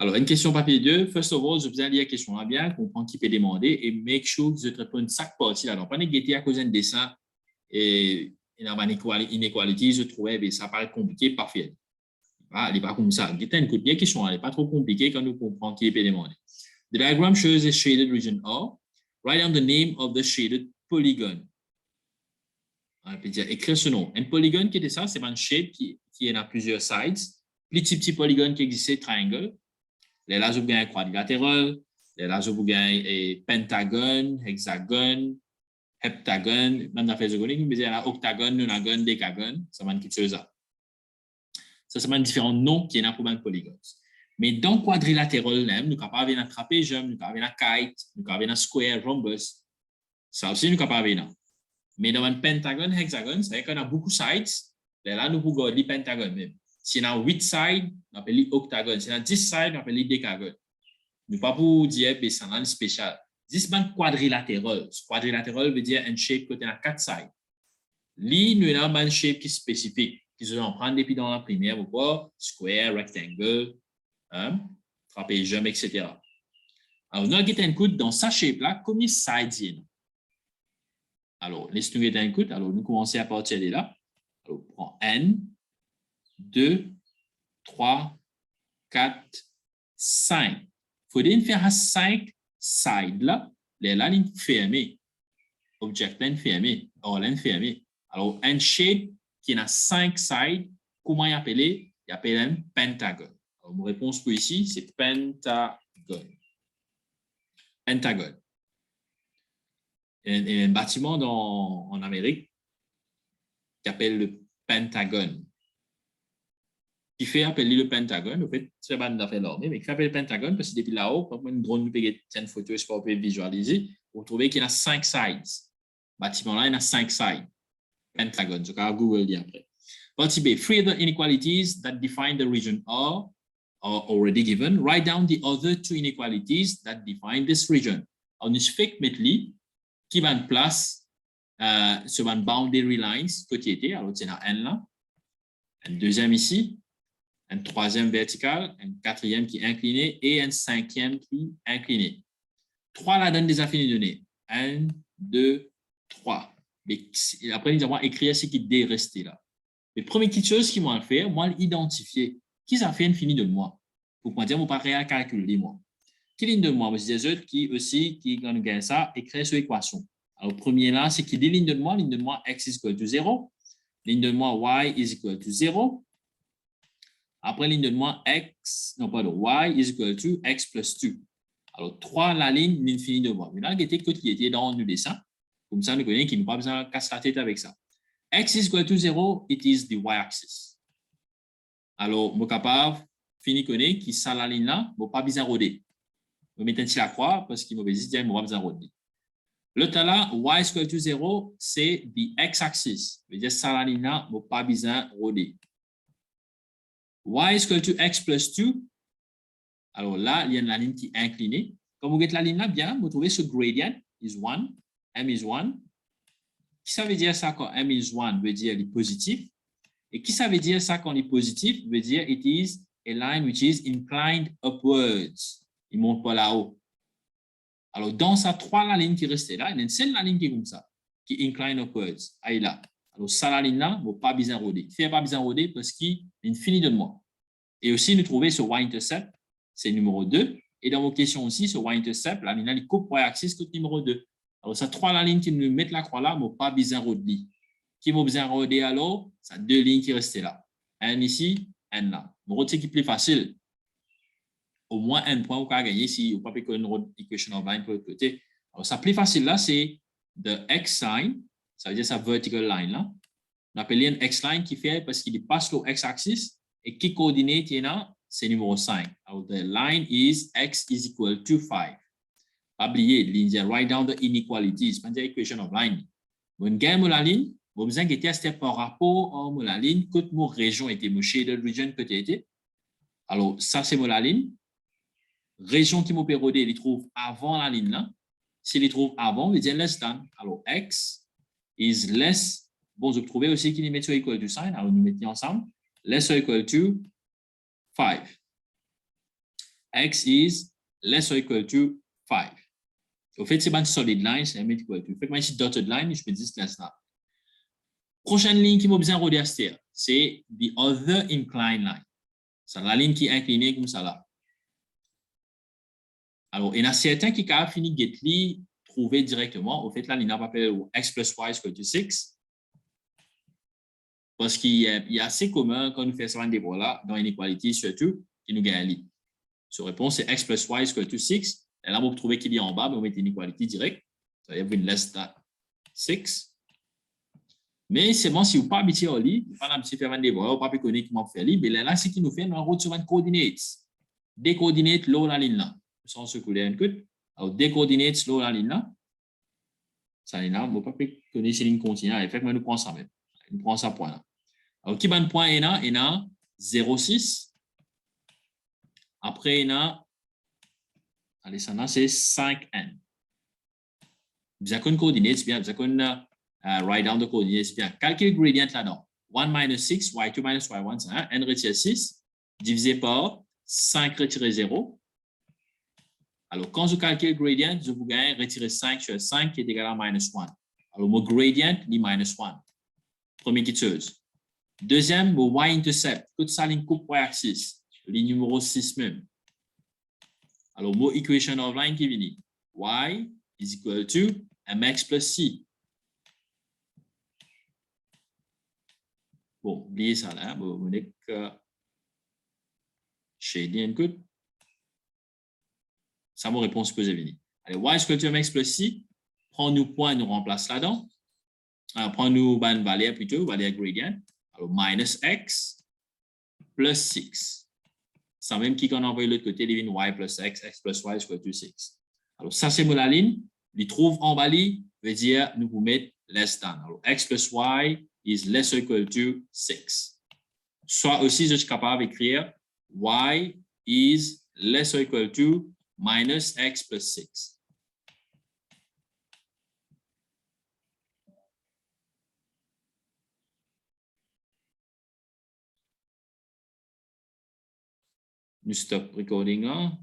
Alors, une question papier 2. First of all, je vous ai dit la question là bien, comprendre qui peut demander et make sure que vous répondez chaque partie là. Donc, pas négatif à cause d'un dessin et une inequality, je trouvais que ça paraît compliqué, parfait. Il n'est pas comme ça. Il y a une question, elle n'est pas trop compliquée quand nous comprenons qui peut demander. The diagram shows a shaded region R. Write down the name of the shaded polygon. On peut dire écrire ce nom. Un polygone qui était ça, c'est une shape qui a plusieurs sides. Petit polygone qui existait, triangle. Les là, vous gagnez quadrilatéral. Les là, vous gagnez pentagone, hexagone, heptagone. Même dans les octagone, vous avez octagone, nonagone, décagone. Ça va quelque chose là. Ça, c'est différents noms qui sont pour un polygone. Mais dans le quadrilatéral, nous sommes capables de trapézium, nous sommes capables de kite, nous sommes capables de square, rhombus. Ça aussi, nous sommes capables de. Mais dans un pentagone, hexagone, c'est-à-dire qu'on a beaucoup de sides. Là, nous pouvons garder le pentagone même. Si on a 8 sides, on appelle les octagone. Si on a 10 sides, on appelle les décagone. Nous ne pouvons pas pour dire que c'est un spécial. 10 c'est quadrilatéral. Quadrilatéral veut dire une shape qui a 4 sides. Li, nous avons une shape qui est spécifique. Qui se prend depuis dans la première, vous voyez, square, rectangle, trapézium, etc. Alors, nous avons un coup dans sa shape-là, combien de sides il y a? Alors, laissez-nous guetter un coup. Alors, nous commençons à partir de là. Alors, on prend N, 2, 3, 4, 5. Il faudrait faire 5 sides là. Les lignes fermées. Object line fermé. Or, line fermée. Alors, un shape qui a 5 sides, comment il appelle? Il appelle un pentagone. Alors, mon réponse pour ici, c'est pentagone. Pentagone. Il y a un bâtiment en Amérique qui appelle le Pentagone. Qui fait appeler le Pentagone, en fait, c'est pas d'affaire l'armée, mais qui fait appeler le Pentagone parce que depuis là-haut, quand une drone nous peut une photo, je peux visualiser, vous trouvez qu'il y a 5 sides. Le bâtiment-là, il y a 5 sides. Pentagone, je vais Google dit après. Partie B, three other inequalities that define the region are already given. Write down the other 2 inequalities that define this region. On fait mettre qui va en place sur une boundary lines côté était, alors c'est un N là, un deuxième ici, un troisième vertical, un quatrième qui est incliné et un cinquième qui est incliné. 3 là donne des affinités données. 1, 2, 3. Mais après, nous avons écrit ce qui est resté là. Les premières petites choses qu'ils vont faire, moi, l'identifier. Qui ça fait infini de moi? Pour moi dire, mon pari à calculer moi. Qui ligne de moi? C'est des autres qui aussi, qui quand nous gagnent ça, écrivent sur l'équation. Alors, premier là, c'est qui dit ligne de moi x is equal to 0. Ligne de moi y is equal to 0. Après, ligne de moi x, non pardon, y is equal to x plus 2. Alors, 3, la ligne, l'infini de moi. Maintenant, il était dans le dessin. Comme ça, nous connaissons qu'il n'y a pas besoin de casser la tête avec ça. X is equal to 0, it is the y-axis. Alors, je suis capable de finir connaître qui ça la ligne là, je n'ai pas besoin de roder. Je vais mettre la croix parce qu'il m'a dit que je n'ai pas besoin de roder. Le temps là, y is equal to 0, c'est the x-axis. Je veux dire, ça la ligne là, je n'ai pas besoin de roder. Y is equal to x plus 2. Alors là, il y a une ligne qui est inclinée. Quand vous mettez la ligne là, bien, vous trouvez ce gradient is 1, m is 1. Qui ça veut dire ça quand m is 1 veut dire il est positif? Et qui ça veut dire ça quand il est positif? Veut dire it is a line which is inclined upwards. Il ne monte pas là-haut. Alors, dans ça, 3 la ligne qui restait là, il y a une seule la ligne qui est comme ça, qui est inclined upwards. Ah, là. Alors, ça, la ligne là, il ne faut pas besoin de roder. Il ne fait pas besoin de roder parce qu'il est infini de moi. Et aussi, nous trouvons ce y-intercept, c'est numéro 2. Et dans vos questions aussi, ce y-intercept, la ligne là, il coupe y-axis côté numéro 2. Alors, ça, 3 la ligne qui nous mettent la croix là, il ne faut pas besoin de roder. Qui m'a besoin de roder alors? Ça, 2 lignes qui restaient là. Un ici, un là. Le road, c'est qui est plus facile. Au moins un point, vous pouvez gagner si vous n'avez pas une road equation of line pour l'autre côté. Alors, ça plus facile là, c'est the x-line, ça veut dire sa vertical line là. On appelle une x-line qui fait parce qu'il passe le x-axis et qui coordinate, c'est numéro 5. Alors, the line is x is equal to 5. Pas oublier, ligne, write down the inequalities, pas dire equation of line. Vous gagnez la ligne, vous besoin de tester par rapport à la ligne, que mon région était, mon shaded region que tu étais. Alors, ça, c'est la ligne. Région qui m'a pérodé, il trouve avant la ligne là. S'il trouve avant, il dit less than. Alors, x is less. Bon, je trouvais aussi qu'il met sur equal to sign. Alors, nous mettons ensemble. Less or equal to 5. x is less or equal to 5. Au fait, c'est pas une solid line, c'est un equal to. Fait que moi, ici, dotted line, je peux dire less than. Prochaine ligne qui m'a besoin de regarder, c'est the other inclined line. C'est la ligne qui est inclinée comme ça là. Alors, il y en a certains qui ont fini de trouver directement. Au fait, là, il n'a pas appelé x plus y is equal to 6. Parce qu'il y a assez commun quand nous faisons des là dans inequality, surtout, qui nous gagne lit. Sa réponse, c'est x plus y is equal to 6. Et là, on va trouver qu'il y a en bas, mais on met inequality direct. Ça veut dire une less than 6. Mais c'est bon, si vous n'avez pas habitué au lit, vous n'avez pas habitué à faire des voiles, vous n'avez pas connaître comment faire lit, mais là, c'est qui nous fait une route sur une coordinate. Des coordinates, là, la ligne là. Sans se couler un coup. Alors, des coordinates, là, la ligne là. Ça, là, on ne va pas connaître ces lignes continues. Et fait que nous prenons ça même. Nous prenons ça point là. Alors, qui va le point est là? Il y a 0,6. Après, il y a, allez, ça là, c'est 5n. Vous avez une coordinate, c'est bien. Vous avez une write down de coordinate, c'est bien. Calcul gradient là-dedans. 1 minus 6, y2 minus y1, c'est 1. n retire 6, divisé par 5 retiré 0. Alors, quand je calcule gradient, je vous gagne retirer 5 sur 5 qui est égal à minus 1. Alors, mon gradient, c'est minus 1. Première quitteuse. Deuxième, mon y-intercept. Toute ça, ligne coupe y-axis. Ligne numéro 6 même. Alors, mon equation of line qui vient. Y is equal to mx plus c. Bon, oubliez ça là. Bon, on est que shady and good. Ça me répond ce que j'ai venu. Allez, y is equal to mx plus c. Prends-nous point, nous remplace là-dedans. Alors, prends-nous une valeur plutôt, valeur gradient. Alors, minus x plus 6. Ça même qui qu'on envoie de l'autre côté, il y plus x, x plus y is equal to 6. Alors, ça, c'est la ligne. Il trouve en bas, veut dire nous vous mettre less than. Alors, x plus y is less or equal to 6. Soit aussi, je suis capable d'écrire y is less or equal to minus x plus 6. Nous stop recording là.